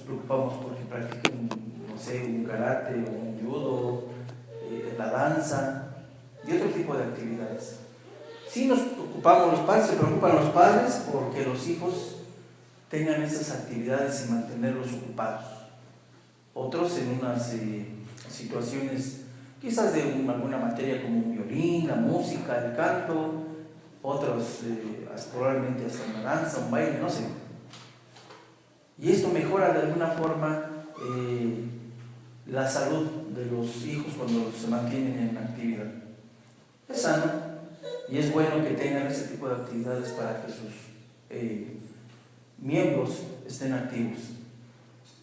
preocupamos porque practiquen, no sé, un karate, un judo, la danza y otro tipo de actividades. Sí nos preocupamos, los padres se preocupan los padres porque los hijos tengan esas actividades y mantenerlos ocupados. Otros en unas situaciones quizás de alguna materia como un violín, la música, el canto, otros probablemente hasta una danza, un baile, no sé. Y esto mejora de alguna forma la salud de los hijos cuando se mantienen en actividad. Es sano y es bueno que tengan ese tipo de actividades para que sus miembros estén activos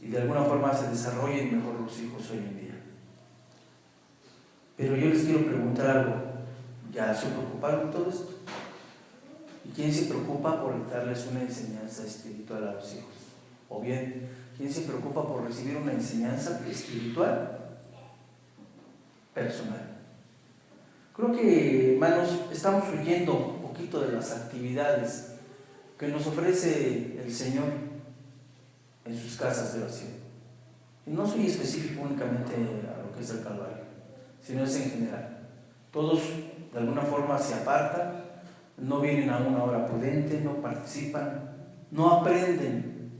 y de alguna forma se desarrollen mejor los hijos hoy en día. Pero yo les quiero preguntar algo. ¿Ya se preocuparon por todo esto? ¿Y quién se preocupa por darles una enseñanza espiritual a los hijos? O bien, ¿quién se preocupa por recibir una enseñanza espiritual personal? Creo que, hermanos, estamos huyendo un poquito de las actividades que nos ofrece el Señor en sus casas de oración. Y no soy específico únicamente a lo que es el Calvario, sino es en general. Todos de alguna forma se apartan, no vienen a una hora prudente, no participan, no aprenden.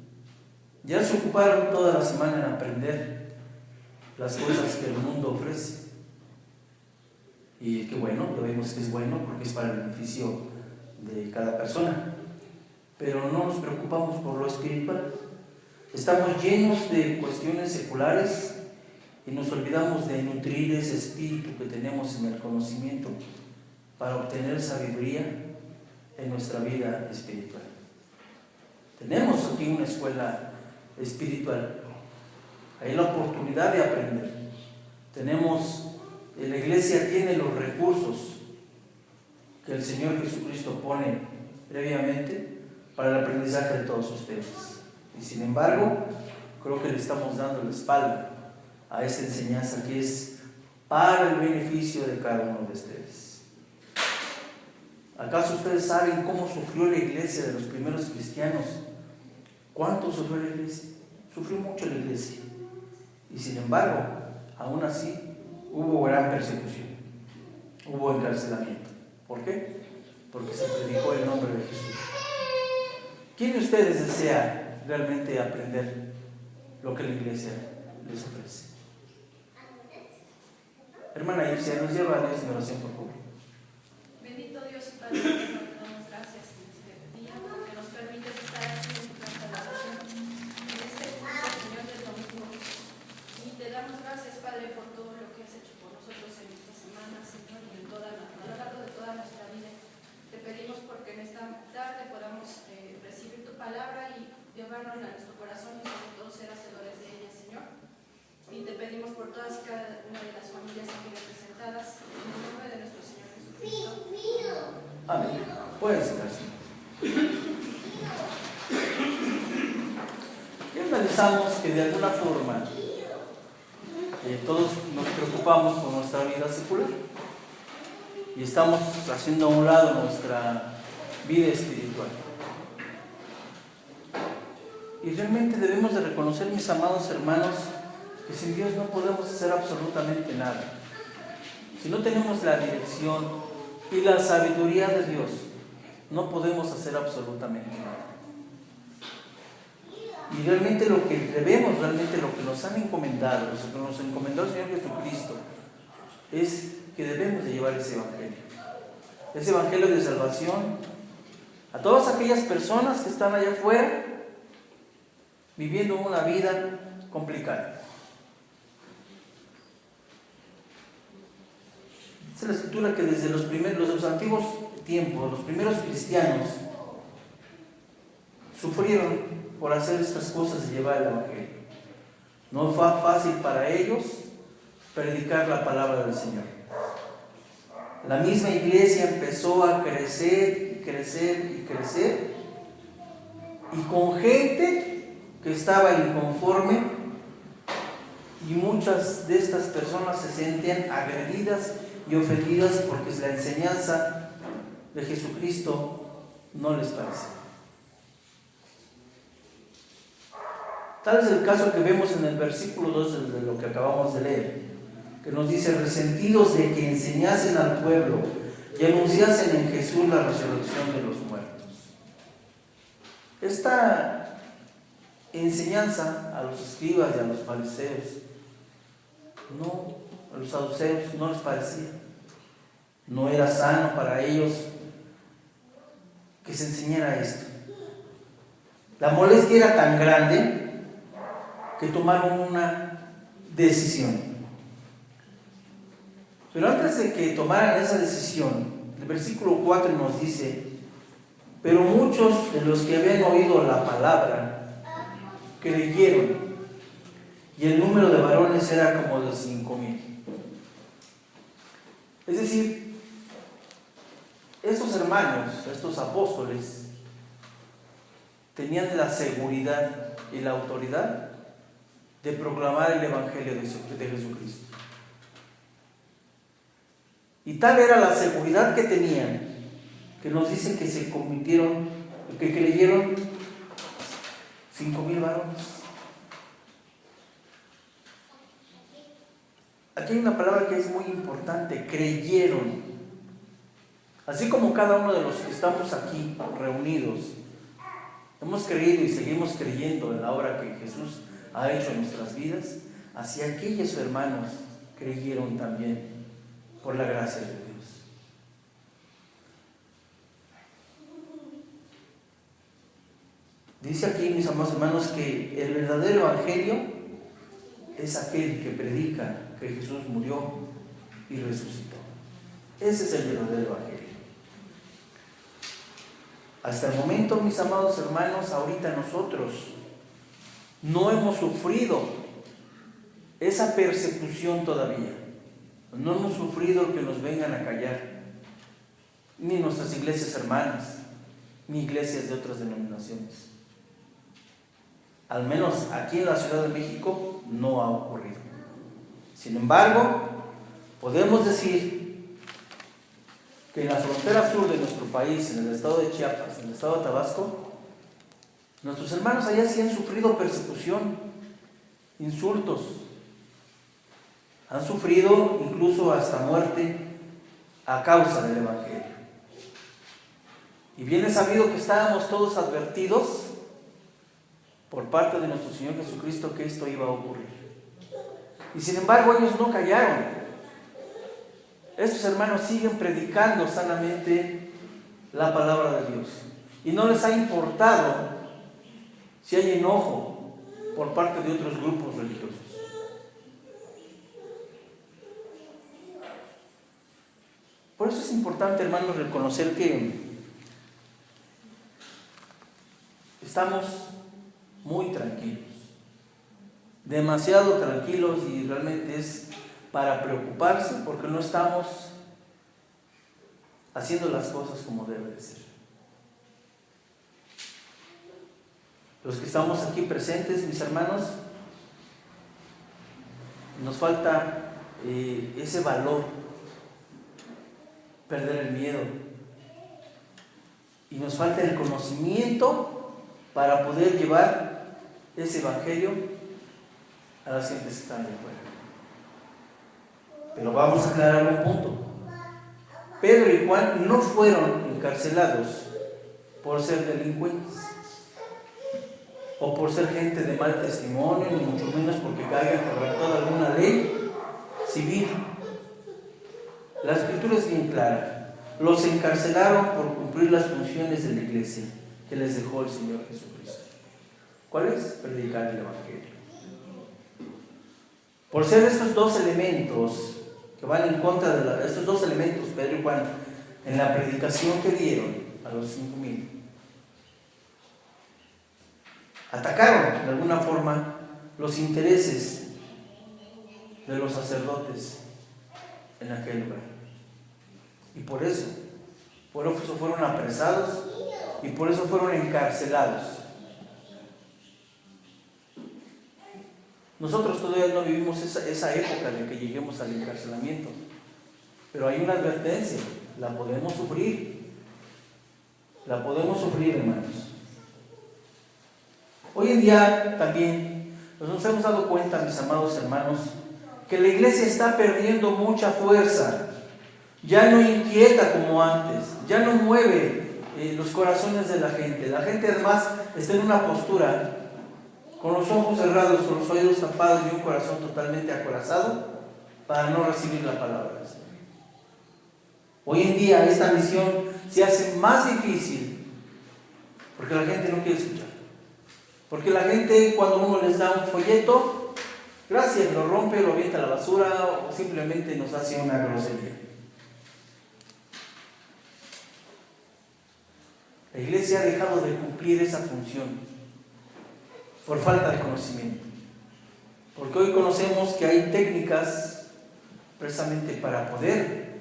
Ya se ocuparon toda la semana en aprender las cosas que el mundo ofrece. Y qué bueno, lo vemos que es bueno porque es para el beneficio de cada persona. Pero no nos preocupamos por lo espiritual. Estamos llenos de cuestiones seculares y nos olvidamos de nutrir ese espíritu que tenemos en el conocimiento para obtener sabiduría en nuestra vida espiritual. Tenemos aquí una escuela espiritual, hay la oportunidad de aprender. La iglesia tiene los recursos que el Señor Jesucristo pone previamente para el aprendizaje de todos ustedes. Y sin embargo, creo que le estamos dando la espalda a esta enseñanza que es para el beneficio de cada uno de ustedes. ¿Acaso ustedes saben cómo sufrió la iglesia de los primeros cristianos? ¿Cuánto sufrió la iglesia? Sufrió mucho la iglesia. Y sin embargo, aún así, hubo gran persecución, hubo encarcelamiento. ¿Por qué? Porque se predicó el nombre de Jesús. ¿Quién de ustedes desea realmente aprender lo que la iglesia les ofrece? Hermana Ircia, nos lleva a Dios en oración, por favor. Bendito Dios y Padre, te damos gracias en este día, que nos permites estar aquí en tu casa de oración, en este culto, Señor, del domingo. Y te damos gracias, Padre, por todo lo que has hecho por nosotros en esta semana, Señor, y a lo largo de toda nuestra vida. Te pedimos porque en esta tarde podamos recibir tu palabra y llevarnos a nuestro corazón y sobre todo ser hacedores de ella, Señor. Y te pedimos por todas y cada una de las familias aquí representadas, en el nombre de nuestro Señor Jesucristo. Amén. Pueden sentarse. Y analizamos que de alguna forma todos nos preocupamos por nuestra vida secular y estamos haciendo a un lado nuestra vida espiritual. Y realmente debemos de reconocer, mis amados hermanos, que sin Dios no podemos hacer absolutamente nada. Si no tenemos la dirección y la sabiduría de Dios, no podemos hacer absolutamente nada. Y realmente lo que debemos, realmente lo que nos han encomendado, lo que nos encomendó el Señor Jesucristo, es que debemos de llevar ese evangelio de salvación a todas aquellas personas que están allá afuera viviendo una vida complicada. Dice la Escritura que desde los antiguos tiempos, los primeros cristianos sufrieron por hacer estas cosas y llevar el evangelio. No fue fácil para ellos predicar la palabra del Señor. La misma iglesia empezó a crecer y crecer y crecer, y con gente que estaba inconforme, y muchas de estas personas se sentían agredidas y ofendidas porque la enseñanza de Jesucristo no les parecía. Tal es el caso que vemos en el versículo 2 de lo que acabamos de leer, que nos dice: resentidos de que enseñasen al pueblo y anunciasen en Jesús la resurrección de los muertos. Esta enseñanza a los escribas y a los fariseos, a los saduceos, no les parecía. No era sano para ellos que se enseñara esto. La molestia era tan grande que tomaron una decisión. Pero antes de que tomaran esa decisión, el versículo 4 nos dice: pero muchos de los que habían oído la palabra creyeron, y el número de varones era como de 5,000. Es decir, estos hermanos, estos apóstoles, tenían la seguridad y la autoridad de proclamar el Evangelio de Jesucristo. Y tal era la seguridad que tenían, que nos dicen que se convirtieron, que creyeron 5,000 varones. Aquí hay una palabra que es muy importante: creyeron. Así como cada uno de los que estamos aquí reunidos hemos creído y seguimos creyendo en la obra que Jesús ha hecho en nuestras vidas, así aquellos hermanos creyeron también por la gracia de Dios. Dice aquí, mis amados hermanos, que el verdadero evangelio es aquel que predica que Jesús murió y resucitó. Ese es el verdadero evangelio. Hasta el momento, mis amados hermanos, ahorita nosotros no hemos sufrido esa persecución todavía. No hemos sufrido que nos vengan a callar, ni nuestras iglesias hermanas, ni iglesias de otras denominaciones. Al menos aquí en la Ciudad de México no ha ocurrido. Sin embargo, podemos decir que en la frontera sur de nuestro país, en el estado de Chiapas, en el estado de Tabasco, nuestros hermanos allá sí han sufrido persecución, insultos, han sufrido incluso hasta muerte a causa del Evangelio. Y bien es sabido que estábamos todos advertidos por parte de nuestro Señor Jesucristo que esto iba a ocurrir. Y sin embargo ellos no callaron. Estos hermanos siguen predicando sanamente la palabra de Dios. Y no les ha importado si hay enojo por parte de otros grupos religiosos. Por eso es importante, hermanos, reconocer que estamos muy tranquilos, demasiado tranquilos, y realmente es para preocuparse porque no estamos haciendo las cosas como debe de ser. Los que estamos aquí presentes, mis hermanos, nos falta ese valor, perder el miedo, y nos falta el conocimiento para poder llevar ese evangelio a las gentes que están de afuera. Pero vamos a aclarar un punto. Pedro y Juan no fueron encarcelados por ser delincuentes o por ser gente de mal testimonio, ni mucho menos porque hayan quebrantado alguna ley civil. La escritura es bien clara: los encarcelaron por cumplir las funciones de la iglesia que les dejó el Señor Jesucristo. ¿Cuál es? Predicar el evangelio. Por ser estos dos elementos que van en contra de estos dos elementos, Pedro y Juan, en la predicación que dieron a los 5,000, atacaron de alguna forma los intereses de los sacerdotes en aquel lugar. Y por eso fueron apresados y por eso fueron encarcelados. Nosotros todavía no vivimos esa época de que lleguemos al encarcelamiento, pero hay una advertencia: la podemos sufrir, hermanos. Hoy en día también nos hemos dado cuenta, mis amados hermanos, que la iglesia está perdiendo mucha fuerza. Ya no inquieta como antes, ya no mueve los corazones de la gente. La gente además está en una postura con los ojos cerrados, con los oídos tapados y un corazón totalmente acorazado para no recibir la palabra del Señor. Hoy en día esta misión se hace más difícil porque la gente no quiere escuchar. Porque la gente, cuando uno les da un folleto, gracias, lo rompe, lo avienta a la basura o simplemente nos hace una grosería. La iglesia ha dejado de cumplir esa función por falta de conocimiento. Porque hoy conocemos que hay técnicas precisamente para poder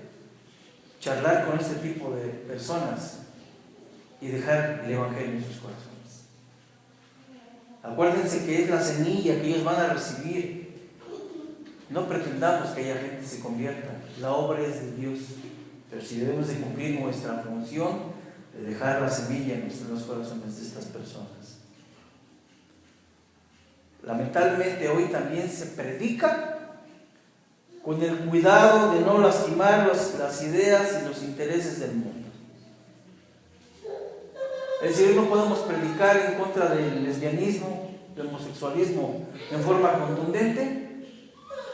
charlar con este tipo de personas y dejar el evangelio en sus corazones. Acuérdense que es la semilla que ellos van a recibir. No pretendamos que haya gente que se convierta. La obra es de Dios. Pero si debemos de cumplir nuestra función de dejar la semilla en los corazones de estas personas. Lamentablemente hoy también se predica con el cuidado de no lastimar las ideas y los intereses del mundo. Es decir, no podemos predicar en contra del lesbianismo, del homosexualismo en forma contundente,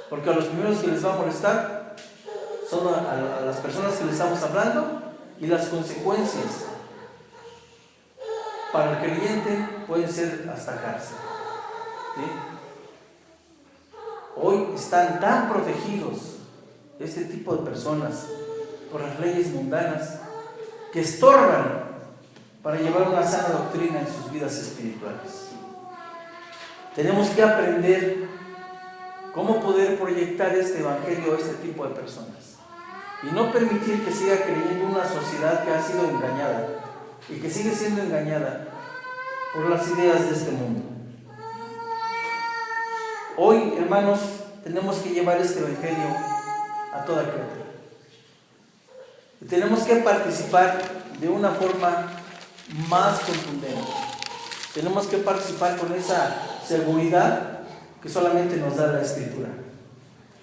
porque a los primeros que les va a molestar son a las personas que les estamos hablando, y las consecuencias para el creyente pueden ser hasta cárcel. ¿Sí? Hoy están tan protegidos este tipo de personas por las leyes mundanas que estorban para llevar una sana doctrina en sus vidas espirituales. Tenemos que aprender cómo poder proyectar este evangelio a este tipo de personas y no permitir que siga creyendo una sociedad que ha sido engañada y que sigue siendo engañada por las ideas de este mundo. Hoy, hermanos, tenemos que llevar este evangelio a toda criatura. Y tenemos que participar de una forma más contundente. Tenemos que participar con esa seguridad que solamente nos da la Escritura.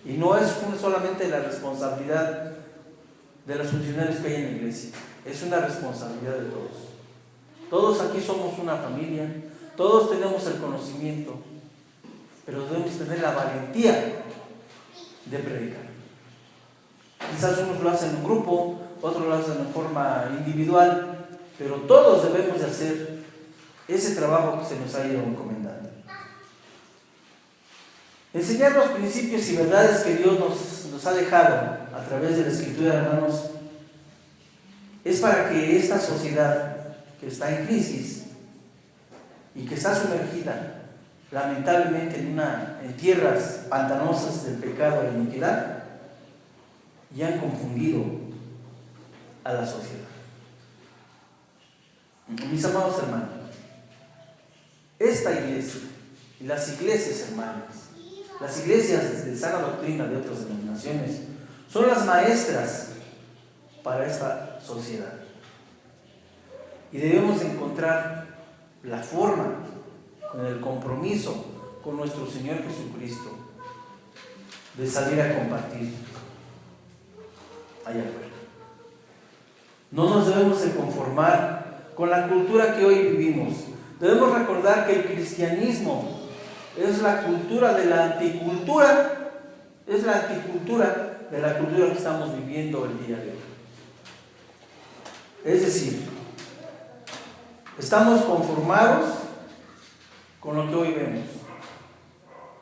Y no es solamente la responsabilidad de los funcionarios que hay en la iglesia, es una responsabilidad de todos. Todos aquí somos una familia, todos tenemos el conocimiento, pero debemos tener la valentía de predicar. Quizás unos lo hacen en grupo, otros lo hacen en forma individual, pero todos debemos de hacer ese trabajo que se nos ha ido encomendando. Enseñar los principios y verdades que Dios nos ha dejado a través de la Escritura, hermanos, es para que esta sociedad que está en crisis y que está sumergida lamentablemente en tierras pantanosas del pecado e iniquidad, y han confundido a la sociedad. Mis amados hermanos, esta iglesia y las iglesias hermanas, las iglesias de sana doctrina de otras denominaciones, son las maestras para esta sociedad. Y debemos encontrar la forma, con el compromiso con nuestro Señor Jesucristo, de salir a compartir allá afuera. No nos debemos de conformar con la cultura que hoy vivimos. Debemos recordar que el cristianismo es la cultura de la anticultura, es la anticultura de la cultura que estamos viviendo el día de hoy. Es decir, estamos conformados con lo que hoy vemos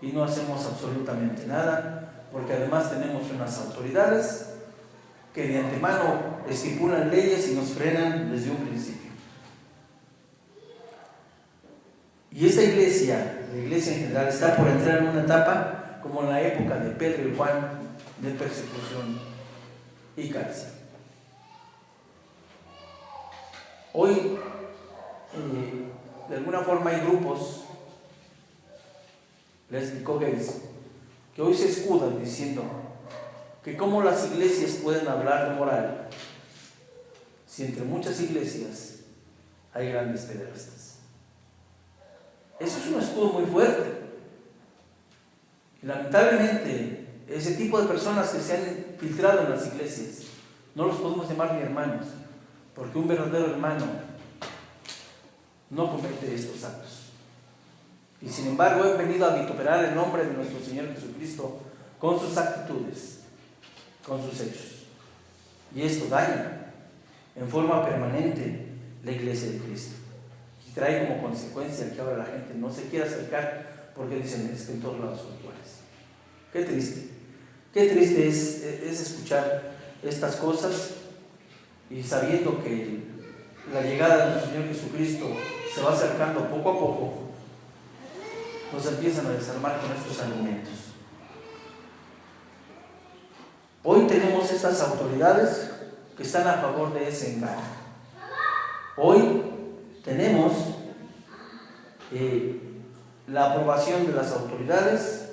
y no hacemos absolutamente nada, porque además tenemos unas autoridades que de antemano estipulan leyes y nos frenan desde un principio. Y esta iglesia, la iglesia en general, está por entrar en una etapa como en la época de Pedro y Juan, de persecución y cárcel. Hoy, de alguna forma, hay grupos, les explicó Gates, que hoy se escudan diciendo que cómo las iglesias pueden hablar de moral si entre muchas iglesias hay grandes pederastas. Eso es un escudo muy fuerte. Y lamentablemente, ese tipo de personas que se han infiltrado en las iglesias, no los podemos llamar ni hermanos, porque un verdadero hermano no comete estos actos. Y sin embargo, he venido a vituperar el nombre de nuestro Señor Jesucristo con sus actitudes, con sus hechos. Y esto daña en forma permanente la iglesia de Cristo. Y trae como consecuencia que ahora la gente no se quiere acercar porque dicen, es que en todos lados son iguales. Qué triste. Qué triste es escuchar estas cosas y sabiendo que la llegada de nuestro Señor Jesucristo se va acercando poco a poco, nos empiezan a desarmar con estos argumentos. Hoy tenemos estas autoridades que están a favor de ese engaño. Hoy tenemos la aprobación de las autoridades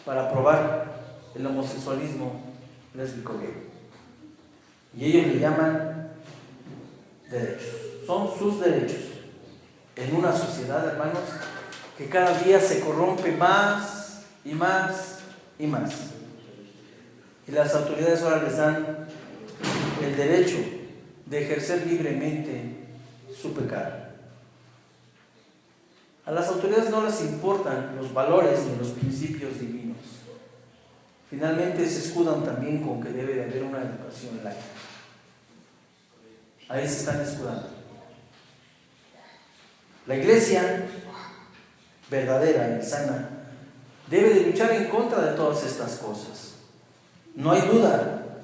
para aprobar el homosexualismo lésbico gay. Y ellos le llaman derechos. Son sus derechos. En una sociedad, hermanos, que cada día se corrompe más y más y más. Y las autoridades ahora les dan el derecho de ejercer libremente su pecado. A las autoridades no les importan los valores ni los principios divinos. Finalmente se escudan también con que debe de haber una educación laica. Ahí se están escudando. La iglesia verdadera y sana debe de luchar en contra de todas estas cosas. No hay duda,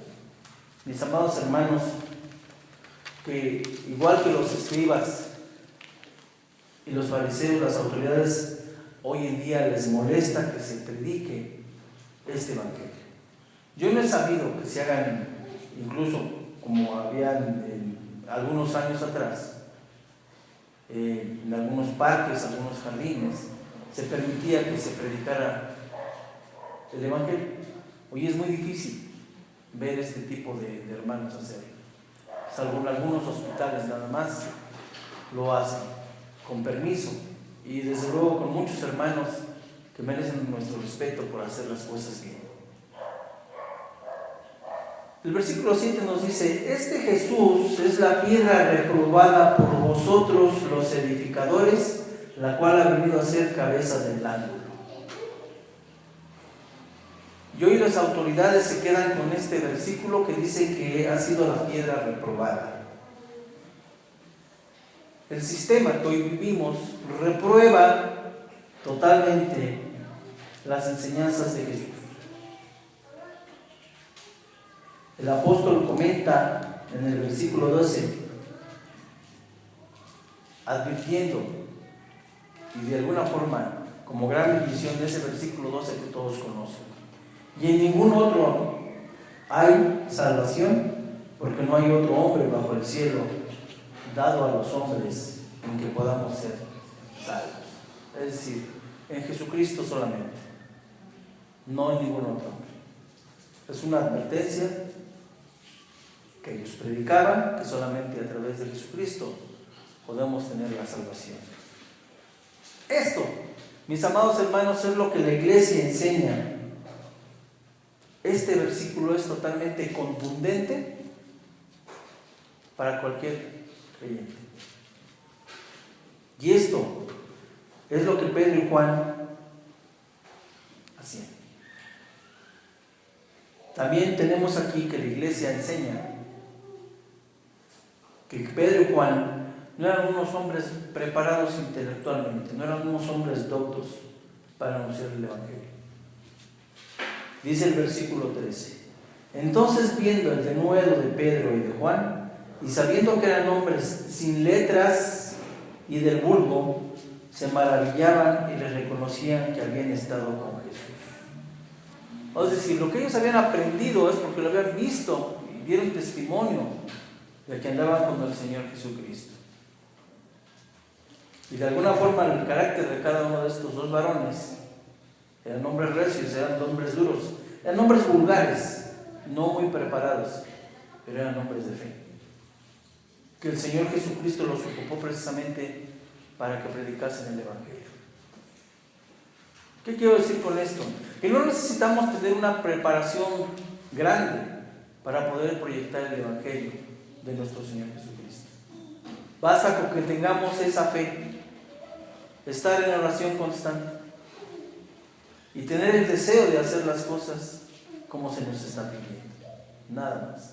mis amados hermanos, que igual que los escribas y los fariseos, las autoridades hoy en día les molesta que se predique este evangelio. Yo no he sabido que se hagan, incluso como habían algunos años atrás, en algunos parques, algunos jardines, se permitía que se predicara el evangelio. Hoy es muy difícil ver este tipo de hermanos hacerlo, salvo en algunos hospitales nada más lo hacen con permiso y desde luego con muchos hermanos que merecen nuestro respeto por hacer las cosas bien. El versículo 7 nos dice: este Jesús es la piedra reprobada por vosotros los edificadores, la cual ha venido a ser cabeza del ángulo. Y hoy las autoridades se quedan con este versículo que dice que ha sido la piedra reprobada. El sistema que hoy vivimos reprueba totalmente las enseñanzas de Jesús. El apóstol comenta en el versículo 12, advirtiendo, y de alguna forma como gran bendición de ese versículo 12 que todos conocen: y en ningún otro hay salvación, porque no hay otro hombre bajo el cielo dado a los hombres en que podamos ser salvos. Es decir, en Jesucristo solamente, no en ningún otro hombre. Es una advertencia que ellos predicaban, que solamente a través de Jesucristo podemos tener la salvación. Esto, mis amados hermanos, es lo que la iglesia enseña. Este versículo es totalmente contundente para cualquier creyente. Y esto es lo que Pedro y Juan hacían. También tenemos aquí que la iglesia enseña que Pedro y Juan no eran unos hombres preparados intelectualmente, no eran unos hombres doctos para anunciar el evangelio. Dice el versículo 13: entonces, viendo el denuedo de Pedro y de Juan, y sabiendo que eran hombres sin letras y del vulgo, se maravillaban y les reconocían que habían estado con Jesús. Es decir, lo que ellos habían aprendido es porque lo habían visto y dieron testimonio de que andaban con el Señor Jesucristo. Y de alguna forma el carácter de cada uno de estos dos varones eran hombres recios, eran hombres duros, eran hombres vulgares, no muy preparados, pero eran hombres de fe. Que el Señor Jesucristo los ocupó precisamente para que predicasen el Evangelio. ¿Qué quiero decir con esto? Que no necesitamos tener una preparación grande para poder proyectar el Evangelio de nuestro Señor Jesucristo. Basta con que tengamos esa fe, estar en oración constante y tener el deseo de hacer las cosas como se nos está pidiendo. Nada más.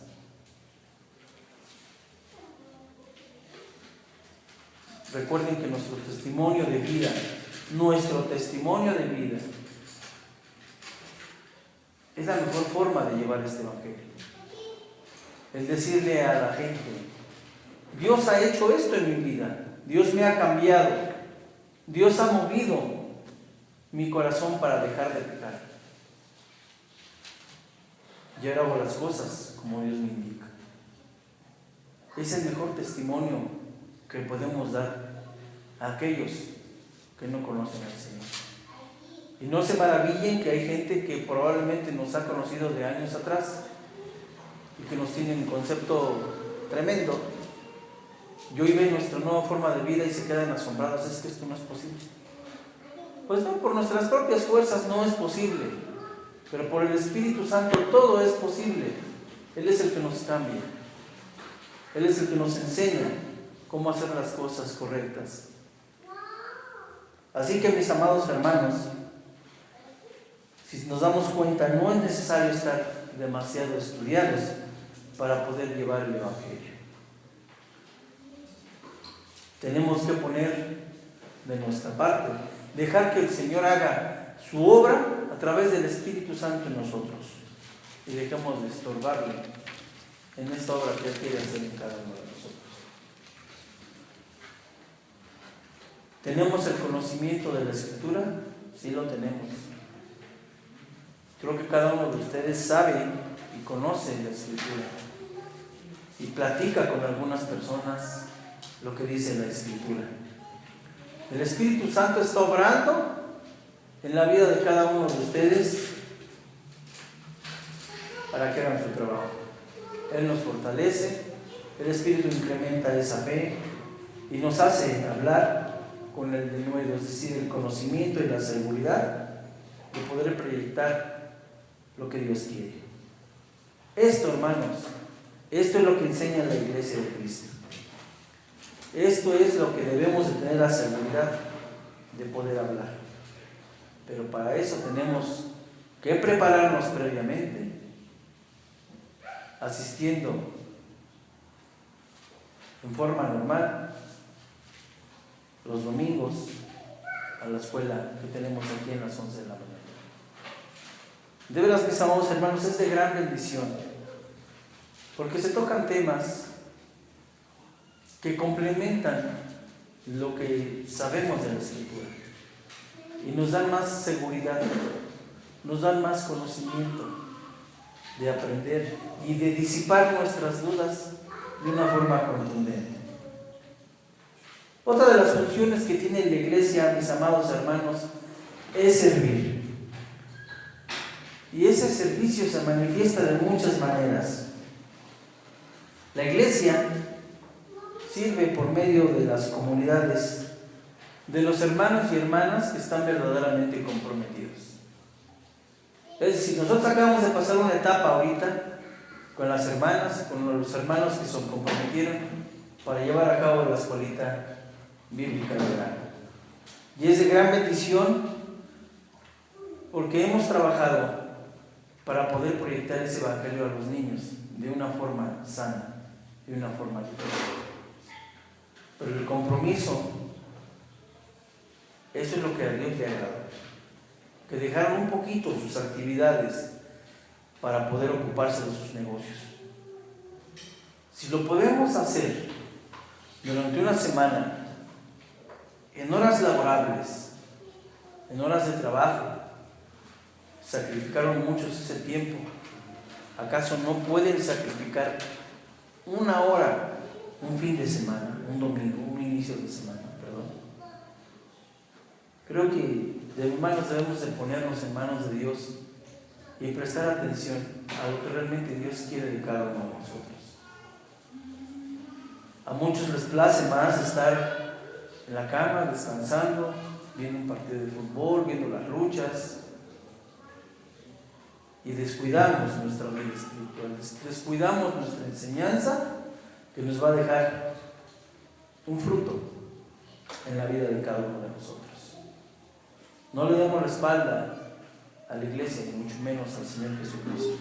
Recuerden que nuestro testimonio de vida es la mejor forma de llevar este Evangelio. El decirle a la gente: Dios ha hecho esto en mi vida, Dios me ha cambiado, Dios ha movido mi corazón para dejar de pecar. Y ahora hago las cosas como Dios me indica. Es el mejor testimonio que podemos dar a aquellos que no conocen al Señor. Y no se maravillen que hay gente que probablemente nos ha conocido de años atrás y que nos tiene un concepto tremendo, y hoy ven nuestra nueva forma de vida y se quedan asombrados. Es que esto no es posible. Pues no, por nuestras propias fuerzas no es posible, pero por el Espíritu Santo todo es posible. Él es el que nos cambia, Él es el que nos enseña cómo hacer las cosas correctas. Así que, mis amados hermanos, si nos damos cuenta, no es necesario estar demasiado estudiados para poder llevar el Evangelio. Tenemos que poner de nuestra parte, dejar que el Señor haga su obra a través del Espíritu Santo en nosotros, y dejemos de estorbarle en esta obra que Él quiere hacer en cada uno de nosotros. ¿Tenemos el conocimiento de la Escritura? Sí, lo tenemos. Creo que cada uno de ustedes sabe y conoce la Escritura y platica con algunas personas lo que dice la Escritura. El Espíritu Santo está obrando en la vida de cada uno de ustedes para que hagan su trabajo. Él nos fortalece, el Espíritu incrementa esa fe y nos hace hablar con el denuedo, es decir, el conocimiento y la seguridad de poder proyectar lo que Dios quiere. Esto, hermanos, esto es lo que enseña la Iglesia de Cristo. Esto es lo que debemos de tener la seguridad de poder hablar. Pero para eso tenemos que prepararnos previamente, asistiendo en forma normal los domingos a la escuela que tenemos aquí en las 11 de la mañana. De veras, mis amados hermanos, es de gran bendición, porque se tocan temas que complementan lo que sabemos de la Escritura y nos dan más seguridad, nos dan más conocimiento de aprender y de disipar nuestras dudas de una forma contundente. Otra de las funciones que tiene la Iglesia, mis amados hermanos, es servir. Y ese servicio se manifiesta de muchas maneras. La Iglesia sirve por medio de las comunidades, de los hermanos y hermanas que están verdaderamente comprometidos. Es decir, nosotros acabamos de pasar una etapa ahorita con las hermanas, con los hermanos que se comprometieron para llevar a cabo la escuelita bíblica de verano. Y es de gran bendición porque hemos trabajado para poder proyectar ese Evangelio a los niños de una forma sana, de una forma diferente. Pero el compromiso, eso es lo que a Dios le agrada, que dejaron un poquito sus actividades para poder ocuparse de sus negocios. Si lo podemos hacer durante una semana, en horas laborables, en horas de trabajo, sacrificaron muchos ese tiempo. ¿Acaso no pueden sacrificar una hora, un fin de semana, un domingo, un inicio de semana? Creo que de manos debemos de ponernos en manos de Dios y prestar atención a lo que realmente Dios quiere de cada uno de nosotros. A muchos les place más estar en la cama, descansando, viendo un partido de fútbol, viendo las luchas, y descuidamos nuestra vida espiritual, descuidamos nuestra enseñanza que nos va a dejar un fruto en la vida de cada uno de nosotros. No le damos la espalda a la iglesia, ni mucho menos al Señor Jesucristo.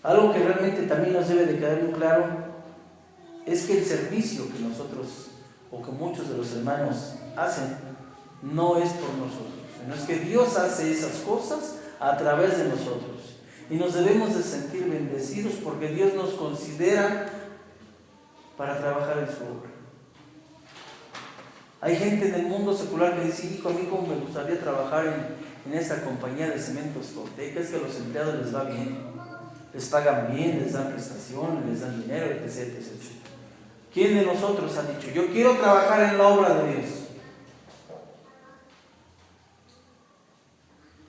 Algo que realmente también nos debe de quedar muy claro es que el servicio que nosotros o que muchos de los hermanos hacen no es por nosotros, sino es que Dios hace esas cosas a través de nosotros, y nos debemos de sentir bendecidos porque Dios nos considera para trabajar en su obra. Hay gente en el mundo secular que dice: hijo, a mí como me gustaría trabajar en esta compañía de cementos Forteca, es que a los empleados les va bien, les pagan bien, les dan prestaciones, les dan dinero, etc, etc. ¿Quién de nosotros ha dicho: yo quiero trabajar en la obra de Dios?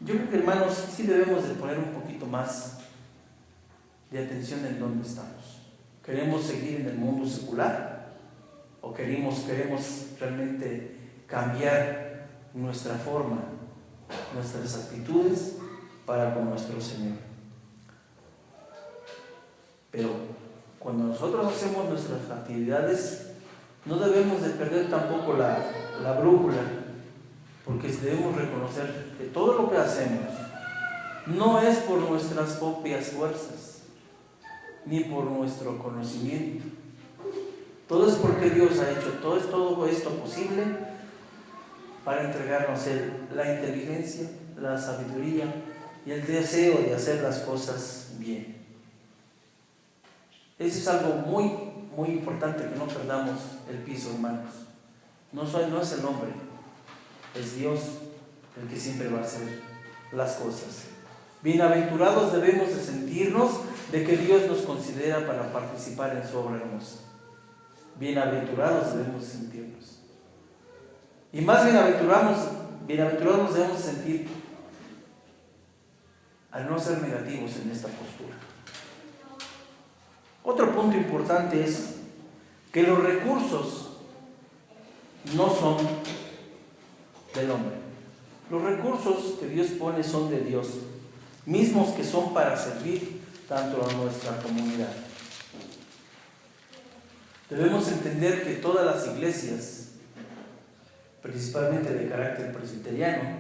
Yo creo que, hermanos, sí debemos de poner un poquito más de atención en dónde estamos. ¿Queremos seguir en el mundo secular? ¿O queremos realmente cambiar nuestra forma, nuestras actitudes para con nuestro Señor? Pero cuando nosotros hacemos nuestras actividades, no debemos de perder tampoco la brújula, porque debemos reconocer que todo lo que hacemos no es por nuestras propias fuerzas, ni por nuestro conocimiento. Todo es porque Dios ha hecho todo esto posible para entregarnos la inteligencia, la sabiduría y el deseo de hacer las cosas bien. Eso es algo muy, muy importante, que no perdamos el piso, hermanos. No es el hombre, es Dios el que siempre va a hacer las cosas. Bienaventurados debemos de sentirnos de que Dios nos considera para participar en su obra hermosa. Bienaventurados debemos de sentirnos. Y más bienaventurados nos debemos de sentir al no ser negativos en esta postura. Otro punto importante es que los recursos no son del hombre. Los recursos que Dios pone son de Dios, mismos que son para servir tanto a nuestra comunidad. Debemos entender que todas las iglesias, principalmente de carácter presbiteriano,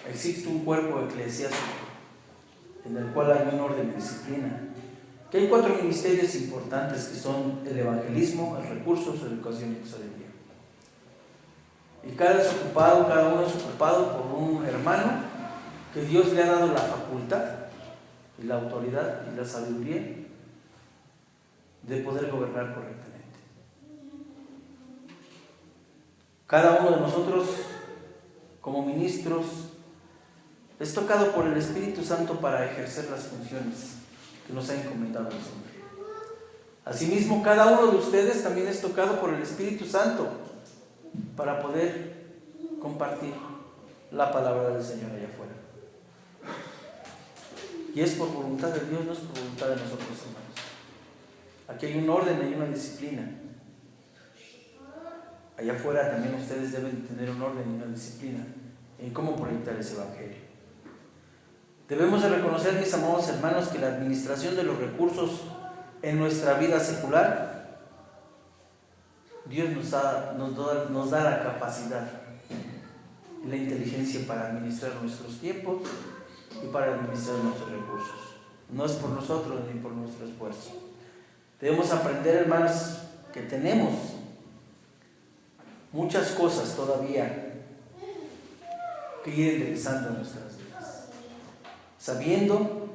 existe un cuerpo eclesiástico en el cual hay un orden de disciplina, que hay 4 ministerios importantes que son el evangelismo, el recursos, la educación y tesorería. Y cada uno es ocupado por un hermano que Dios le ha dado la facultad y la autoridad y la sabiduría de poder gobernar correctamente. Cada uno de nosotros, como ministros, es tocado por el Espíritu Santo para ejercer las funciones que nos ha encomendado el Señor. Asimismo, cada uno de ustedes también es tocado por el Espíritu Santo para poder compartir la palabra del Señor allá afuera. Y es por voluntad de Dios, no es por voluntad de nosotros, hermanos. Aquí hay un orden, hay una disciplina. Allá afuera también ustedes deben tener un orden y una disciplina en cómo proyectar ese evangelio. Debemos de reconocer, mis amados hermanos, que la administración de los recursos en nuestra vida secular, Dios nos da la capacidad y la inteligencia para administrar nuestros tiempos y para administrar nuestros recursos. No es por nosotros ni por nuestro esfuerzo. Debemos aprender, hermanos, que tenemos muchas cosas todavía que ir enderezando en nuestras vidas, sabiendo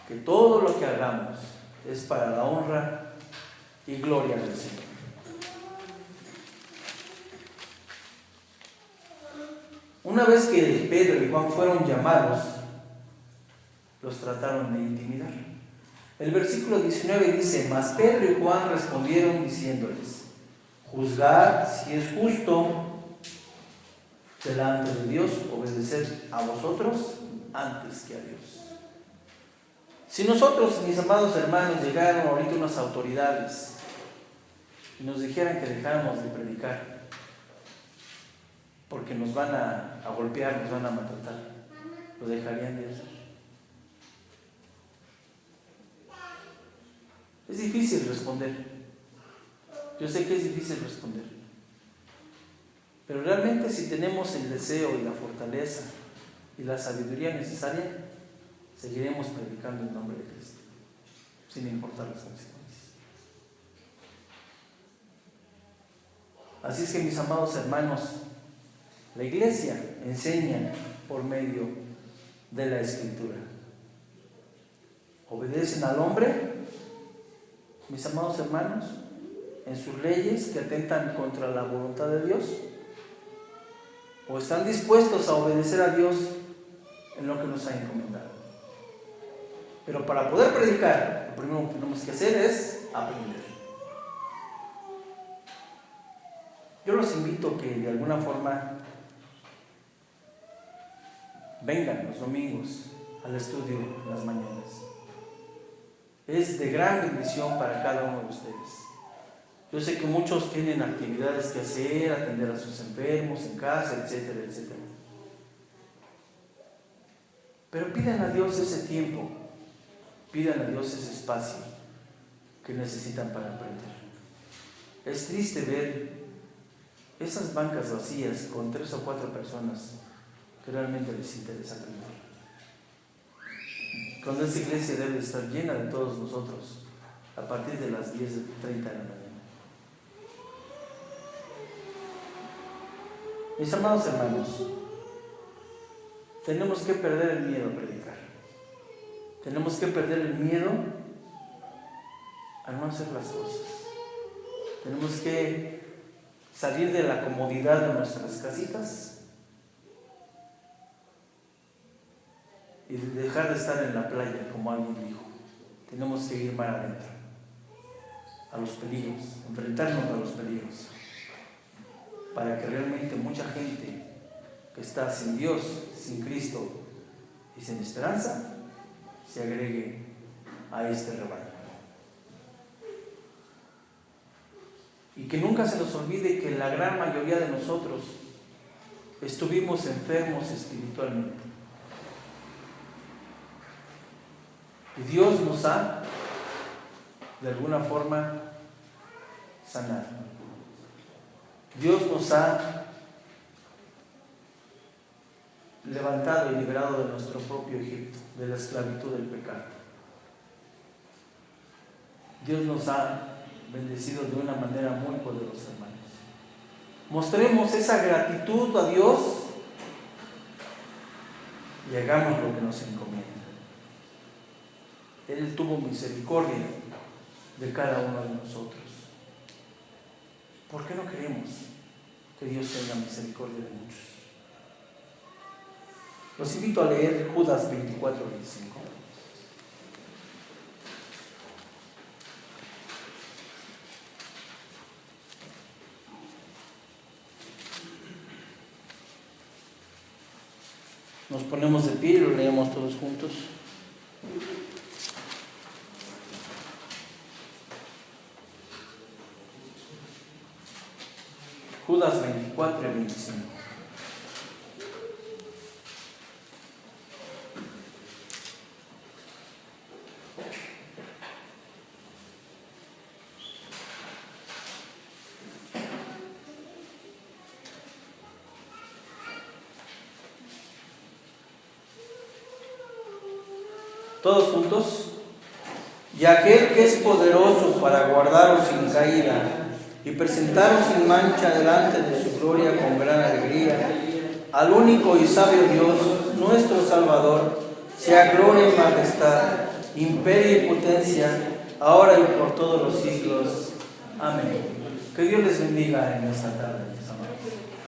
que todo lo que hagamos es para la honra y gloria del Señor. Una vez que Pedro y Juan fueron llamados, los trataron de intimidar. El versículo 19 dice: mas Pedro y Juan respondieron diciéndoles: juzgad si es justo delante de Dios obedecer a vosotros antes que a Dios. Si nosotros, mis amados hermanos, llegaron ahorita unas autoridades y nos dijeran que dejáramos de predicar porque nos van a golpear, nos van a maltratar, ¿lo dejarían de hacer? Es difícil responder. Yo sé que es difícil responder. Pero realmente si tenemos el deseo y la fortaleza y la sabiduría necesaria, seguiremos predicando el nombre de Cristo, sin importar las consecuencias. Así es que, mis amados hermanos, la Iglesia enseña por medio de la Escritura. Obedecen al hombre, mis amados hermanos, en sus leyes que atentan contra la voluntad de Dios, o están dispuestos a obedecer a Dios en lo que nos ha encomendado. Pero para poder predicar, lo primero que tenemos que hacer es aprender. Yo los invito a que de alguna forma vengan los domingos al estudio en las mañanas. Es de gran bendición para cada uno de ustedes. Yo sé que muchos tienen actividades que hacer, atender a sus enfermos en casa, etcétera, etcétera. Pero pidan a Dios ese tiempo, pidan a Dios ese espacio que necesitan para aprender. Es triste ver esas bancas vacías con 3 o 4 personas que realmente les interesa aprender. Cuando esta iglesia debe estar llena de todos nosotros a partir de las 10:30 de la mañana. Mis amados hermanos, tenemos que perder el miedo a predicar. Tenemos que perder el miedo a no hacer las cosas. Tenemos que salir de la comodidad de nuestras casitas y dejar de estar en la playa, como alguien dijo. Tenemos que ir más adentro, a los peligros, enfrentarnos a los peligros, para que realmente mucha gente que está sin Dios, sin Cristo y sin esperanza, se agregue a este rebaño. Y que nunca se nos olvide que la gran mayoría de nosotros estuvimos enfermos espiritualmente. Y Dios nos ha, de alguna forma, sanado. Dios nos ha levantado y liberado de nuestro propio Egipto, de la esclavitud del pecado. Dios nos ha bendecido de una manera muy poderosa, hermanos. Mostremos esa gratitud a Dios y hagamos lo que nos encomienda. Él tuvo misericordia de cada uno de nosotros. ¿Por qué no queremos que Dios tenga misericordia de muchos? Los invito a leer Judas 24:25. Nos ponemos de pie y lo leemos todos juntos. Judas 24:25. Todos juntos. Y aquel que es poderoso para guardaros sin caída y presentaros sin mancha delante de su gloria con gran alegría, al único y sabio Dios, nuestro Salvador, sea gloria y majestad, imperio y potencia, ahora y por todos los siglos. Amén. Que Dios les bendiga en esta tarde, mis amados.